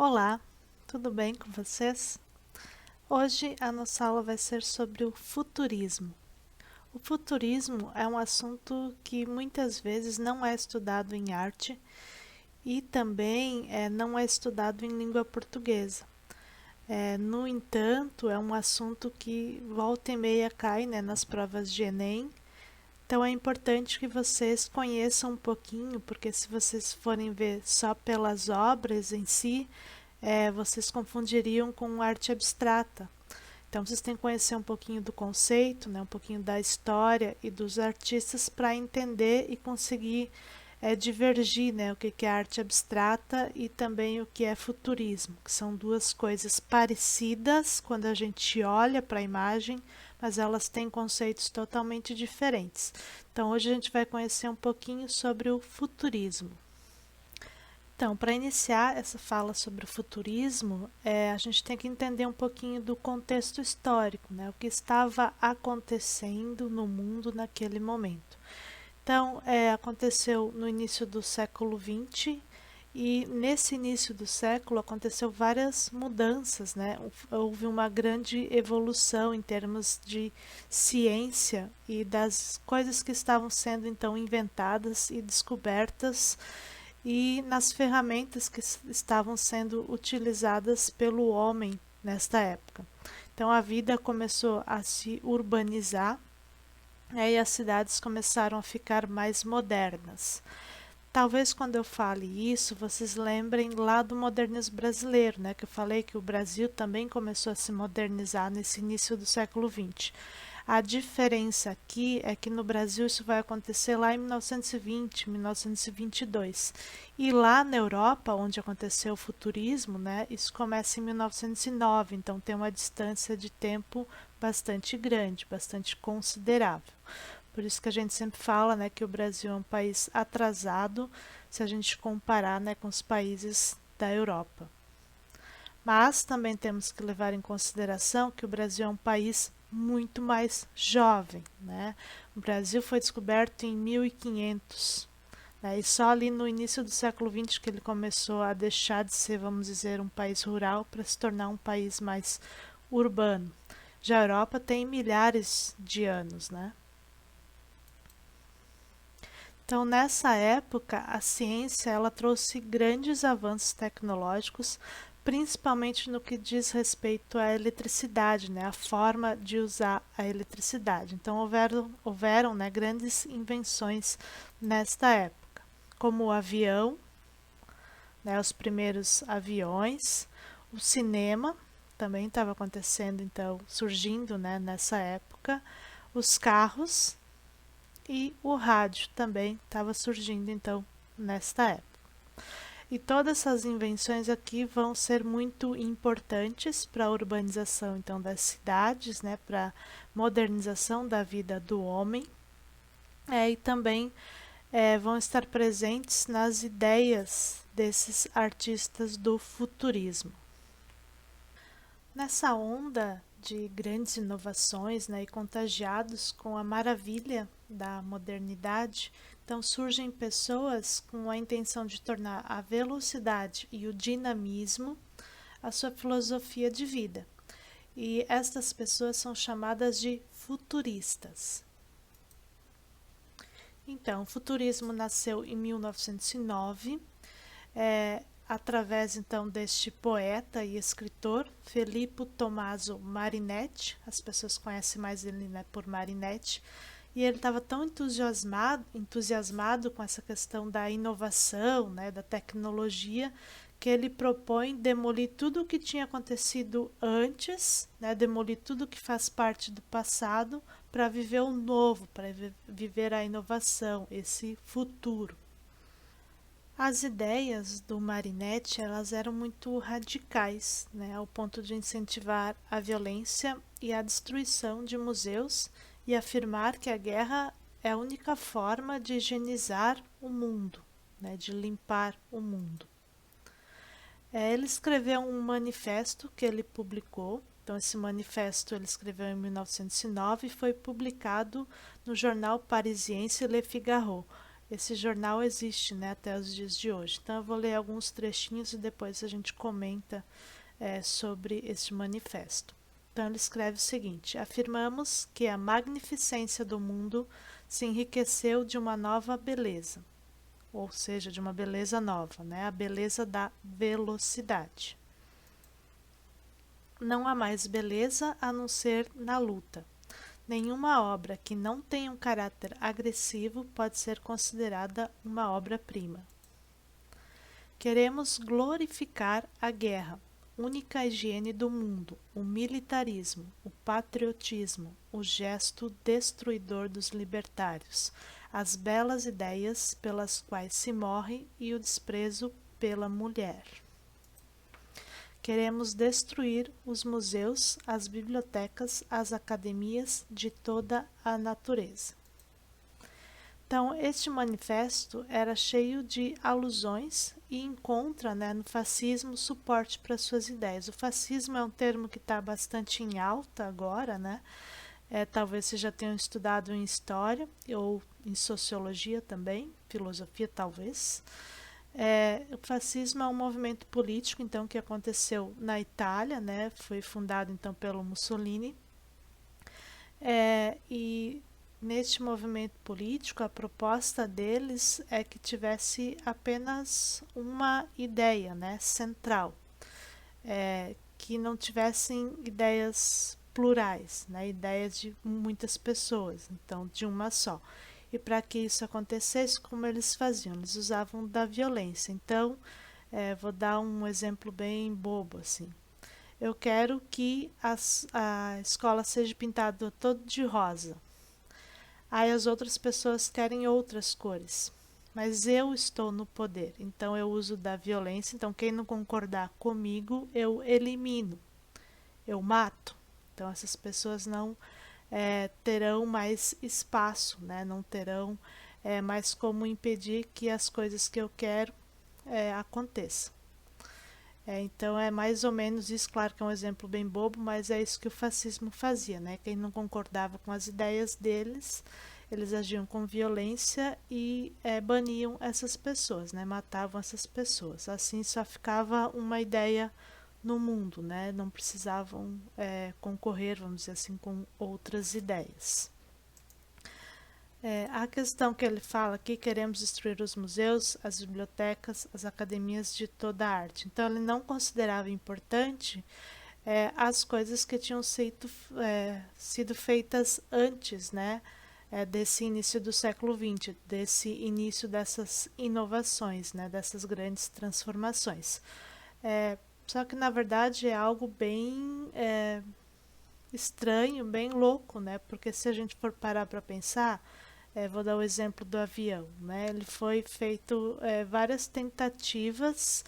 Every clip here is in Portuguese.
Olá, tudo bem com vocês? Hoje a nossa aula vai ser sobre o futurismo. O futurismo é um assunto que muitas vezes não é estudado em arte e também não é estudado em língua portuguesa. No entanto, é um assunto que volta e meia cai, nas provas de Enem. Então é importante que vocês conheçam um pouquinho, porque se vocês forem ver só pelas obras em si, vocês confundiriam com arte abstrata. Então vocês têm que conhecer um pouquinho do conceito, um pouquinho da história e dos artistas para entender e conseguir divergir, o que é arte abstrata e também o que é futurismo, que são duas coisas parecidas quando a gente olha para a imagem, mas elas têm conceitos totalmente diferentes. Então hoje a gente vai conhecer um pouquinho sobre o futurismo. Então, para iniciar essa fala sobre o futurismo, a gente tem que entender um pouquinho do contexto histórico, o que estava acontecendo no mundo naquele momento. Então, aconteceu no início do século XX e nesse início do século aconteceu várias mudanças, Houve uma grande evolução em termos de ciência e das coisas que estavam sendo então inventadas e descobertas e nas ferramentas que estavam sendo utilizadas pelo homem nesta época. Então a vida começou a se urbanizar, e as cidades começaram a ficar mais modernas. Talvez quando eu fale isso, vocês lembrem lá do modernismo brasileiro, que eu falei que o Brasil também começou a se modernizar nesse início do século XX. A diferença aqui é que no Brasil isso vai acontecer lá em 1920, 1922. E lá na Europa, onde aconteceu o futurismo, isso começa em 1909, então tem uma distância de tempo bastante grande, bastante considerável. Por isso que a gente sempre fala, que o Brasil é um país atrasado se a gente comparar, com os países da Europa. Mas também temos que levar em consideração que o Brasil é um país muito mais jovem, O Brasil foi descoberto em 1500, e só ali no início do século XX que ele começou a deixar de ser, vamos dizer, um país rural para se tornar um país mais urbano. Já a Europa tem milhares de anos, Então, nessa época, a ciência ela trouxe grandes avanços tecnológicos, principalmente no que diz respeito à eletricidade, a forma de usar a eletricidade. Então, houveram grandes invenções nesta época, como o avião, os primeiros aviões, o cinema também estava acontecendo, então, surgindo nessa época, os carros, e o rádio também estava surgindo então nesta época. E todas essas invenções aqui vão ser muito importantes para a urbanização então das cidades, para a modernização da vida do homem, e também vão estar presentes nas ideias desses artistas do futurismo. Nessa onda de grandes inovações, e contagiados com a maravilha da modernidade, então surgem pessoas com a intenção de tornar a velocidade e o dinamismo a sua filosofia de vida. E estas pessoas são chamadas de futuristas. Então, o futurismo nasceu em 1909, através então deste poeta e escritor Filippo Tommaso Marinetti. As pessoas conhecem mais ele por Marinetti, e ele estava tão entusiasmado com essa questão da inovação, da tecnologia, que ele propõe demolir tudo o que tinha acontecido antes, demolir tudo que faz parte do passado para viver o novo, para viver a inovação, esse futuro. As ideias do Marinetti elas eram muito radicais, ao ponto de incentivar a violência e a destruição de museus e afirmar que a guerra é a única forma de higienizar o mundo, de limpar o mundo. Ele escreveu um manifesto que ele publicou. Então, esse manifesto ele escreveu em 1909 e foi publicado no jornal parisiense Le Figaro. Esse jornal existe, né, até os dias de hoje. Então eu vou ler alguns trechinhos e depois a gente comenta sobre este manifesto. Então ele escreve o seguinte: afirmamos que a magnificência do mundo se enriqueceu de uma nova beleza, ou seja, de uma beleza nova, né? A beleza da velocidade. Não há mais beleza a não ser na luta. Nenhuma obra que não tenha um caráter agressivo pode ser considerada uma obra-prima. Queremos glorificar a guerra, única higiene do mundo, o militarismo, o patriotismo, o gesto destruidor dos libertários, as belas ideias pelas quais se morre e o desprezo pela mulher. Queremos destruir os museus, as bibliotecas, as academias de toda a natureza. Então, este manifesto era cheio de alusões e encontra, né, no fascismo suporte para suas ideias. O fascismo é um termo que está bastante em alta agora, né? Talvez vocês já tenham estudado em história ou em sociologia também, filosofia talvez. O fascismo é um movimento político, então, que aconteceu na Itália, né? Foi fundado então pelo Mussolini. E neste movimento político, a proposta deles é que tivesse apenas uma ideia, né, central, que não tivessem ideias plurais, né, ideias de muitas pessoas, então de uma só. E para que isso acontecesse, como eles faziam? Eles usavam da violência. Então, vou dar um exemplo bem bobo, assim. Eu quero que a escola seja pintada toda de rosa. Aí as outras pessoas querem outras cores. Mas eu estou no poder, então eu uso da violência. Então, quem não concordar comigo, eu elimino, eu mato. Então, essas pessoas não terão mais espaço, né? Não terão mais como impedir que as coisas que eu quero aconteçam. Então é mais ou menos isso, claro que é um exemplo bem bobo, mas é isso que o fascismo fazia, né? Quem não concordava com as ideias deles, eles agiam com violência e baniam essas pessoas, né? Matavam essas pessoas. Assim só ficava uma ideia no mundo, né? Não precisavam concorrer, vamos dizer assim, com outras ideias. A questão que ele fala aqui: queremos destruir os museus, as bibliotecas, as academias de toda a arte. Então ele não considerava importante as coisas que tinham sido feitas antes, né, desse início do século XX, desse início dessas inovações, né, dessas grandes transformações. Só que na verdade é algo bem estranho, bem louco, né? Porque se a gente for parar para pensar, vou dar o exemplo do avião, né? Ele foi feito várias tentativas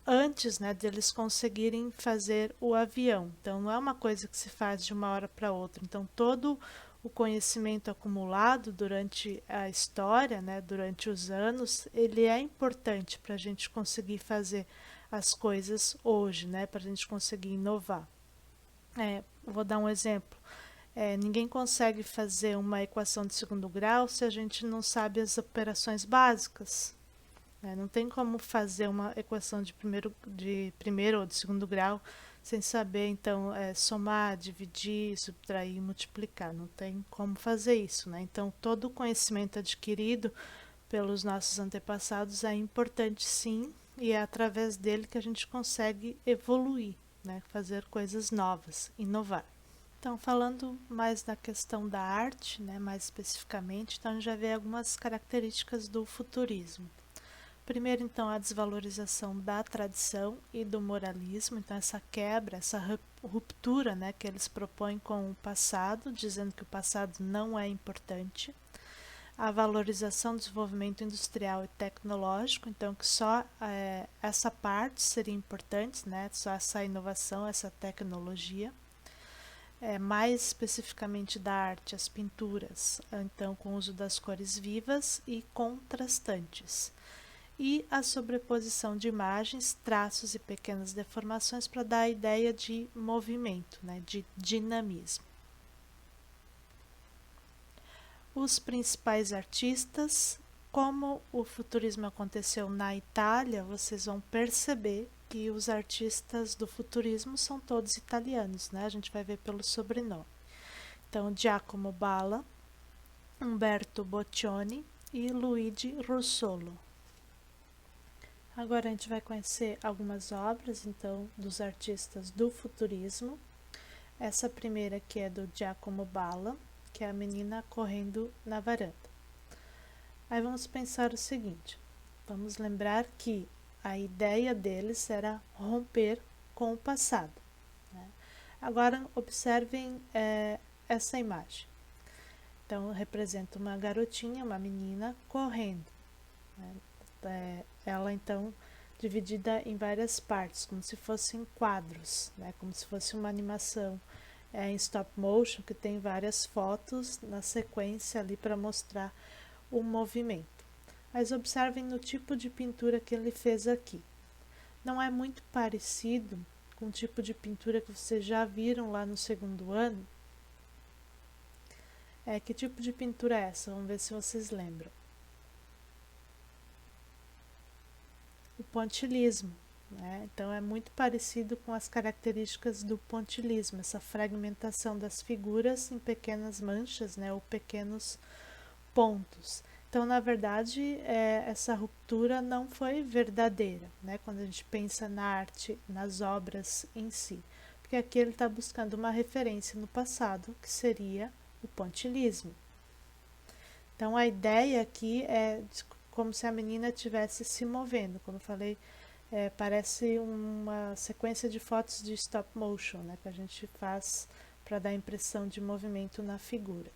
antes, né, deles conseguirem fazer o avião. Então não é uma coisa que se faz de uma hora para outra. Então todo o conhecimento acumulado durante a história, né, durante os anos, ele é importante para a gente conseguir fazer as coisas hoje, né, para a gente conseguir inovar. Vou dar um exemplo. Ninguém consegue fazer uma equação de segundo grau se a gente não sabe as operações básicas. Não tem como fazer uma equação de primeiro ou de segundo grau sem saber, então, somar, dividir, subtrair, multiplicar. Não tem como fazer isso, né? Então, todo o conhecimento adquirido pelos nossos antepassados é importante, sim, e é através dele que a gente consegue evoluir, né? Fazer coisas novas, inovar. Então, falando mais da questão da arte, né, mais especificamente, então a gente já vê algumas características do futurismo. Primeiro, então, a desvalorização da tradição e do moralismo, então essa quebra, essa ruptura, né, que eles propõem com o passado, dizendo que o passado não é importante. A valorização do desenvolvimento industrial e tecnológico, então que só essa parte seria importante, né, só essa inovação, essa tecnologia. Mais especificamente da arte, as pinturas, então com o uso das cores vivas e contrastantes. E a sobreposição de imagens, traços e pequenas deformações para dar a ideia de movimento, né, de dinamismo. Os principais artistas como o futurismo aconteceu na Itália, vocês vão perceber que os artistas do futurismo são todos italianos, né? A gente vai ver pelo sobrenome. Então, Giacomo Balla, Umberto Boccioni e Luigi Russolo. Agora a gente vai conhecer algumas obras, então, dos artistas do futurismo. Essa primeira aqui é do Giacomo Balla, que é a menina correndo na varanda. Aí vamos pensar o seguinte, vamos lembrar que a ideia deles era romper com o passado, né? Agora observem essa imagem. Então representa uma garotinha, uma menina correndo, né? Ela então dividida em várias partes, como se fossem quadros, né? Como se fosse uma animação em stop motion, que tem várias fotos na sequência ali para mostrar o movimento. Mas observem no tipo de pintura que ele fez aqui. Não é muito parecido com o tipo de pintura que vocês já viram lá no segundo ano? Que tipo de pintura é essa? Vamos ver se vocês lembram. O pontilhismo, né? Então é muito parecido com as características do pontilhismo, essa fragmentação das figuras em pequenas manchas, né? Ou pequenos pontos. Então, na verdade, essa ruptura não foi verdadeira, né? Quando a gente pensa na arte, nas obras em si. Porque aqui ele está buscando uma referência no passado, que seria o pontilhismo. Então, a ideia aqui é como se a menina estivesse se movendo. Como eu falei, parece uma sequência de fotos de stop motion, né? Que a gente faz para dar a impressão de movimento na figura.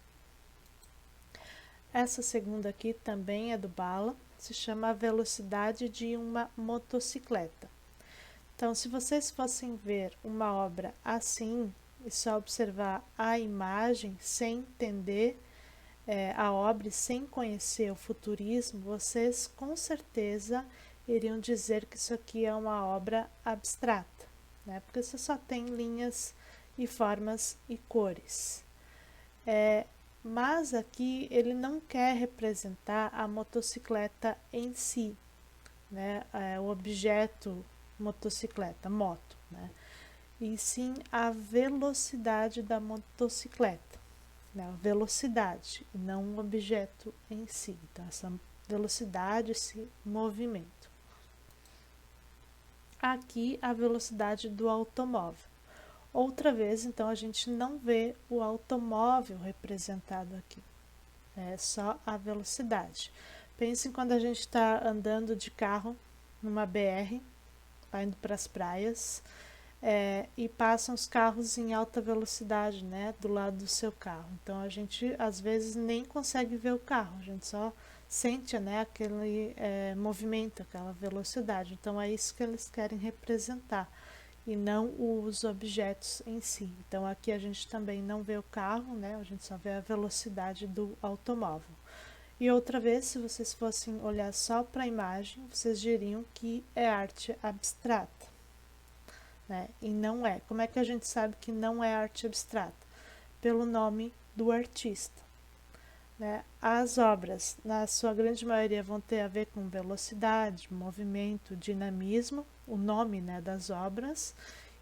Essa segunda aqui também é do Balla, se chama A Velocidade de uma Motocicleta. Então, se vocês fossem ver uma obra assim, e só observar a imagem, sem entender a obra e sem conhecer o futurismo, vocês com certeza iriam dizer que isso aqui é uma obra abstrata, né? Porque você só tem linhas e formas e cores. Mas aqui ele não quer representar a motocicleta em si, né? O objeto motocicleta, moto, né? E sim a velocidade da motocicleta, né? A velocidade, e não o objeto em si. Então, essa velocidade, esse movimento. Aqui, a velocidade do automóvel. Outra vez, então, a gente não vê o automóvel representado aqui, é só a velocidade. Pensem quando a gente está andando de carro numa BR, indo para as praias, e passam os carros em alta velocidade, né, do lado do seu carro. Então, a gente, às vezes, nem consegue ver o carro, a gente só sente, né, aquele movimento, aquela velocidade. Então, é isso que eles querem representar, e não os objetos em si. Então, aqui a gente também não vê o carro, né? A gente só vê a velocidade do automóvel. E outra vez, se vocês fossem olhar só para a imagem, vocês diriam que é arte abstrata, né? E não é. Como é que a gente sabe que não é arte abstrata? Pelo nome do artista, né? As obras, na sua grande maioria, vão ter a ver com velocidade, movimento, dinamismo, o nome, né, das obras,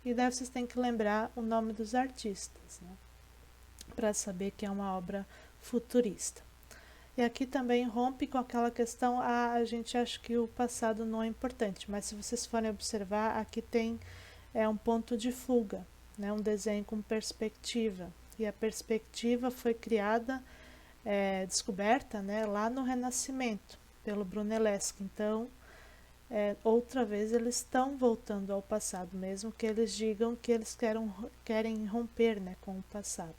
e daí vocês têm que lembrar o nome dos artistas, né, para saber que é uma obra futurista. E aqui também rompe com aquela questão, a gente acha que o passado não é importante, mas se vocês forem observar, aqui tem um ponto de fuga, né, um desenho com perspectiva, e a perspectiva foi criada, descoberta, né, lá no Renascimento, pelo Brunelleschi. Então, outra vez eles estão voltando ao passado, mesmo que eles digam que eles querem romper, né, com o passado.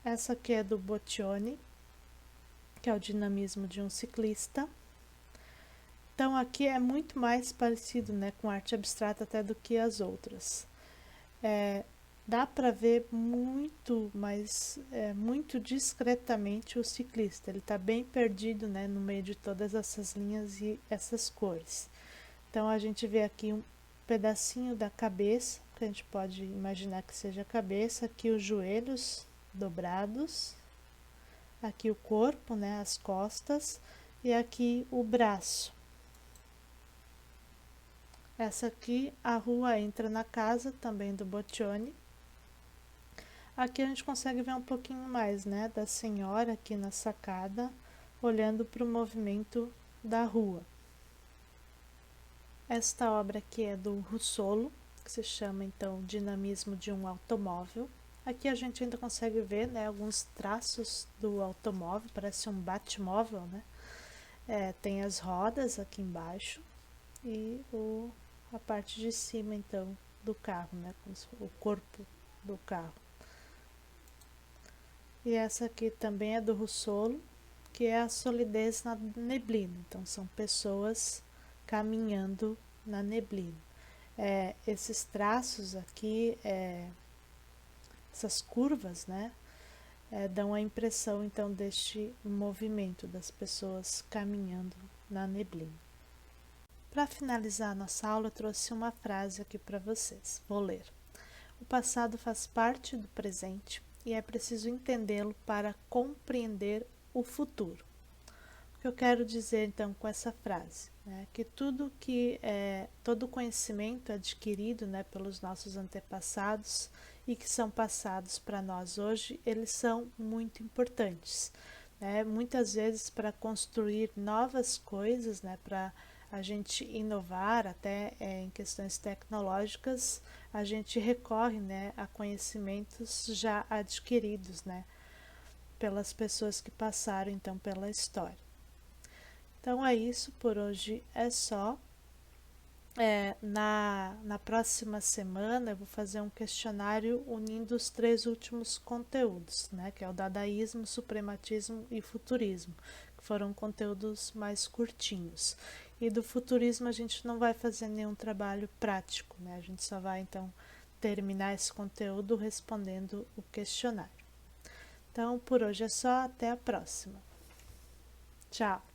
Essa aqui é do Boccioni, que é o dinamismo de um ciclista. Então, aqui é muito mais parecido, né, com arte abstrata até do que as outras. Dá para ver muito, mas muito discretamente o ciclista. Ele está bem perdido, né, no meio de todas essas linhas e essas cores. Então, a gente vê aqui um pedacinho da cabeça, que a gente pode imaginar que seja a cabeça, aqui os joelhos dobrados, aqui o corpo, né, as costas, e aqui o braço. Essa aqui, a rua entra na casa, também do Boccioni. Aqui a gente consegue ver um pouquinho mais, né, da senhora aqui na sacada, olhando para o movimento da rua. Esta obra aqui é do Russolo, que se chama então Dinamismo de um Automóvel. Aqui a gente ainda consegue ver, né, alguns traços do automóvel, parece um batmóvel, né? Tem as rodas aqui embaixo e a parte de cima então do carro, né, o corpo do carro. E essa aqui também é do Russolo, que é a solidez na neblina. Então são pessoas caminhando na neblina. Esses traços aqui, essas curvas, né, dão a impressão então deste movimento das pessoas caminhando na neblina. Para finalizar a nossa aula, eu trouxe uma frase aqui para vocês. Vou ler. O passado faz parte do presente e é preciso entendê-lo para compreender o futuro. O que eu quero dizer então com essa frase, né, que todo conhecimento adquirido, né, pelos nossos antepassados e que são passados para nós hoje, eles são muito importantes, né, muitas vezes para construir novas coisas, né, para a gente inovar até em questões tecnológicas, a gente recorre, né, a conhecimentos já adquiridos, né, pelas pessoas que passaram então pela história. Então é isso, por hoje é só. Na próxima semana eu vou fazer um questionário unindo os 3 últimos conteúdos, né, que é o dadaísmo, suprematismo e futurismo, que foram conteúdos mais curtinhos. E do futurismo a gente não vai fazer nenhum trabalho prático, né, a gente só vai então terminar esse conteúdo respondendo o questionário. Então por hoje é só, até a próxima. Tchau!